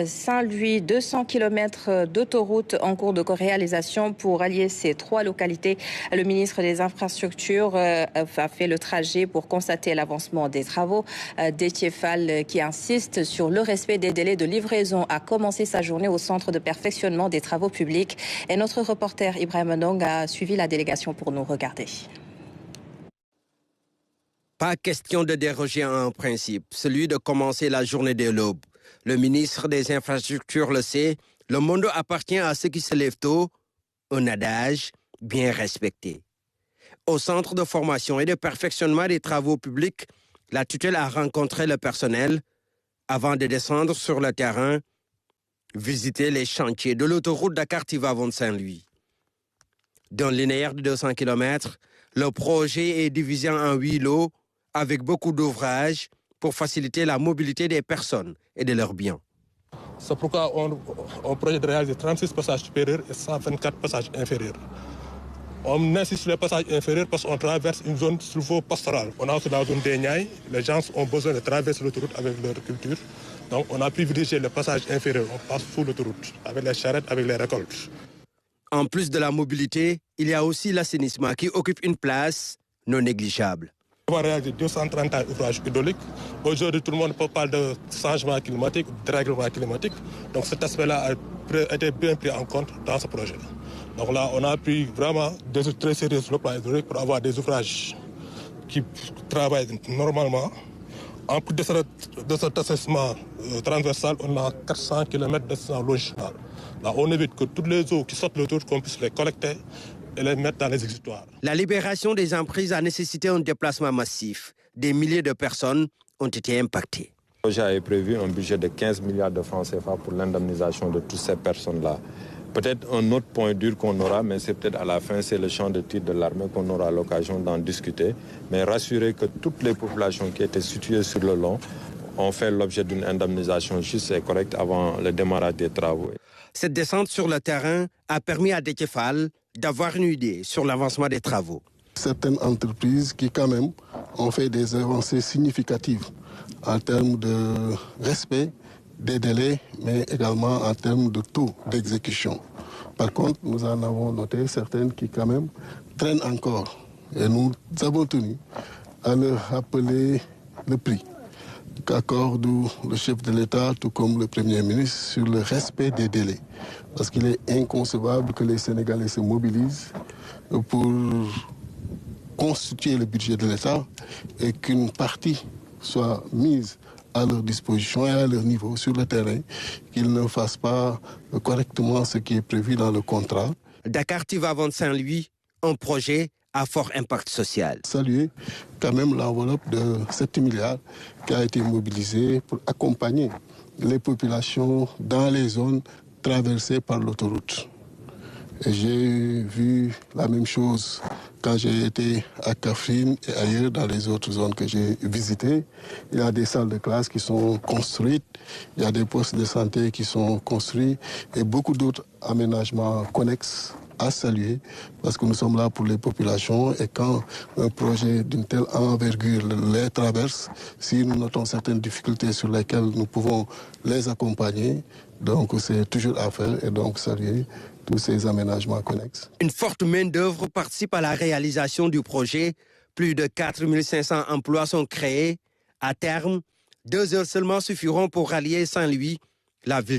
Saint-Louis, 200 km d'autoroute en cours de réalisation pour allier ces trois localités. Le ministre des Infrastructures a fait le trajet pour constater l'avancement des travaux. Déthié Fall, qui insiste sur le respect des délais de livraison, a commencé sa journée au centre de perfectionnement des travaux publics. Et notre reporter Ibrahim Ndong a suivi la délégation pour nous regarder. Pas question de déroger à un principe, celui de commencer la journée de l'aube. Le ministre des Infrastructures le sait, le monde appartient à ceux qui se lèvent tôt, un adage bien respecté. Au centre de formation et de perfectionnement des travaux publics, la tutelle a rencontré le personnel avant de descendre sur le terrain, visiter les chantiers de l'autoroute Dakar-Tivavone-Saint-Louis. D'un linéaire de 200 km, le projet est divisé en 8 lots avec beaucoup d'ouvrages pour faciliter la mobilité des personnes et de leurs biens. C'est pourquoi on projette de réaliser 36 passages supérieurs et 124 passages inférieurs. On insiste sur les passages inférieurs parce qu'on traverse une zone sylvo-pastorale. On a aussi la zone des Niayes. Les gens ont besoin de traverser l'autoroute avec leur culture. Donc on a privilégié le passage inférieur. On passe sous l'autoroute avec les charrettes, avec les récoltes. En plus de la mobilité, il y a aussi l'assainissement qui occupe une place non négligeable. On va réaliser 230 ouvrages hydrauliques. Aujourd'hui, tout le monde parle de changement climatique, de dérèglement climatique. Donc cet aspect-là a été bien pris en compte dans ce projet. Donc là, on a pris vraiment des outils très sérieux sur le plan hydraulique pour avoir des ouvrages qui travaillent normalement. En plus de cet assessment transversal, on a 400 km d'assessement longitudinal. Là, on évite que toutes les eaux qui sortent de l'autoroute, qu'on puisse les collecter et les mettre dans les exutoires. La libération des emprises a nécessité un déplacement massif. Des milliers de personnes ont été impactées. Le projet avait prévu un budget de 15 milliards de francs CFA pour l'indemnisation de toutes ces personnes-là. Peut-être un autre point dur qu'on aura, mais c'est peut-être à la fin, c'est le champ de tir de l'armée qu'on aura l'occasion d'en discuter. Mais rassurer que toutes les populations qui étaient situées sur le long ont fait l'objet d'une indemnisation juste et correcte avant le démarrage des travaux. Cette descente sur le terrain a permis à Déthié Fall d'avoir une idée sur l'avancement des travaux. Certaines entreprises qui quand même ont fait des avancées significatives en termes de respect des délais, mais également en termes de taux d'exécution. Par contre, nous en avons noté certaines qui quand même traînent encore. Et nous avons tenu à leur rappeler le prix qu'accorde le chef de l'État, tout comme le Premier ministre, sur le respect des délais. Parce qu'il est inconcevable que les Sénégalais se mobilisent pour constituer le budget de l'État et qu'une partie soit mise à leur disposition et à leur niveau sur le terrain, qu'ils ne fassent pas correctement ce qui est prévu dans le contrat. Dakar-Tivavone-Saint-Louis, un projet à fort impact social. Saluer quand même l'enveloppe de 7 milliards qui a été mobilisée pour accompagner les populations dans les zones traversées par l'autoroute. Et j'ai vu la même chose quand j'ai été à Kaffrine et ailleurs dans les autres zones que j'ai visitées. Il y a des salles de classe qui sont construites, il y a des postes de santé qui sont construits et beaucoup d'autres aménagements connexes à saluer parce que nous sommes là pour les populations et quand un projet d'une telle envergure les traverse, si nous notons certaines difficultés sur lesquelles nous pouvons les accompagner, donc c'est toujours à faire et donc saluer tous ces aménagements connexes. Une forte main-d'œuvre participe à la réalisation du projet. Plus de 4500 emplois sont créés. À terme, 2 heures seulement suffiront pour rallier Saint-Louis, la ville